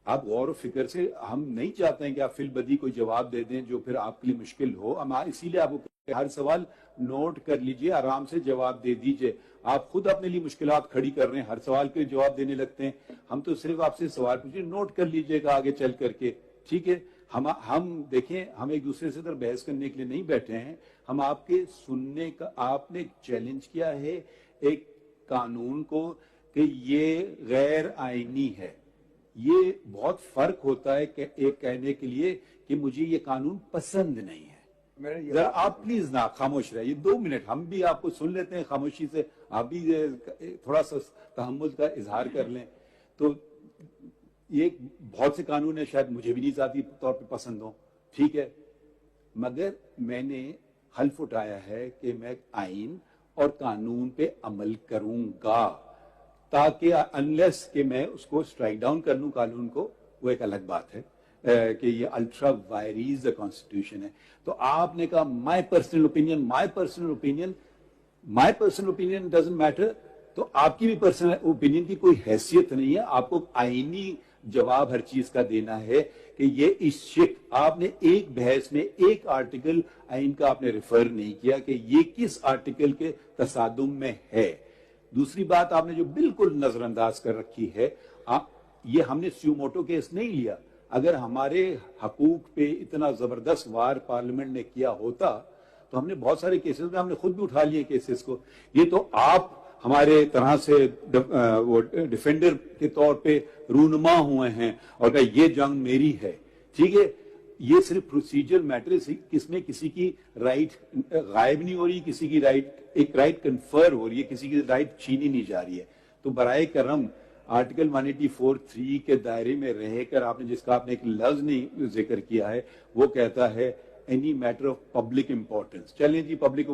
آپ غور و فکر سے، ہم نہیں چاہتے ہیں کہ آپ فی البدی کوئی جواب دے دیں جو پھر آپ کے لیے مشکل ہو. ہم اسی لیے آپ کو ہر سوال نوٹ کر لیجئے، آرام سے جواب دے دیجئے. آپ خود اپنے لیے مشکلات کھڑی کر رہے ہیں، ہر سوال کے جواب دینے لگتے ہیں. ہم تو صرف آپ سے سوال پوچھیں، نوٹ کر لیجئے گا آگے چل کر کے. ٹھیک ہے؟ ہم دیکھیں، ہم ایک دوسرے سے بحث کرنے کے لیے نہیں بیٹھے ہیں. ہم آپ کے سننے کا، آپ نے چیلنج کیا ہے ایک قانون کو کہ یہ غیر آئینی ہے. یہ بہت فرق ہوتا ہے کہ ایک کہنے کے لیے کہ مجھے یہ قانون پسند نہیں ہے. ذرا آپ پلیز نہ خاموش رہیے 2 منٹ، ہم بھی آپ کو سن لیتے ہیں خاموشی سے، آپ بھی تھوڑا سا تحمل کا اظہار کر لیں. تو یہ بہت سے قانون ہیں، شاید مجھے بھی نہیں ذاتی طور پہ پسند ہوں، ٹھیک ہے، مگر میں نے حلف اٹھایا ہے کہ میں آئین اور قانون پہ عمل کروں گا، تاکہ انلیس کہ میں اس کو اسٹرائک ڈاؤن کر لوں قانون کو، وہ ایک الگ بات ہے کہ یہ الٹرا وائریز دا کانسٹیٹیوشن ہے. تو آپ نے کہا my personal opinion doesn't matter. تو آپ کی بھی پرسنل اوپینین کی کوئی حیثیت نہیں ہے. آپ کو آئینی جواب ہر چیز کا دینا ہے کہ یہ اس آپ نے ایک بحث میں ایک آرٹیکل آئین کا آپ نے ریفر نہیں کیا کہ یہ کس آرٹیکل کے تصادم میں ہے. دوسری بات آپ نے جو بالکل نظر انداز کر رکھی ہے، یہ ہم نے سیوموٹو کیس نہیں لیا. اگر ہمارے حقوق پہ اتنا زبردست وار پارلیمنٹ نے کیا ہوتا تو ہم نے بہت سارے کیسز میں ہم نے خود بھی اٹھا لیے کیسز کو. یہ تو آپ ہمارے طرح سے وہ ڈیفینڈر کے طور پہ رونما ہوئے ہیں اور کہا یہ جنگ میری ہے. ٹھیک ہے، یہ صرف پروسیجر میٹر ہے، کس میں کسی کی رائٹ غائب نہیں ہو رہی، کسی کی رائٹ ایک رائٹ کنفر ہو رہی ہے، کسی کی رائٹ چھینی نہیں جا رہی ہے. تو برائے کرم آرٹیکل 184(3) کے دائرے میں رہ کر آپ نے، جس کا آپ نے ایک لفظ نہیں ذکر کیا ہے، وہ کہتا ہے any matter of public importance. چلیں جی، پبلک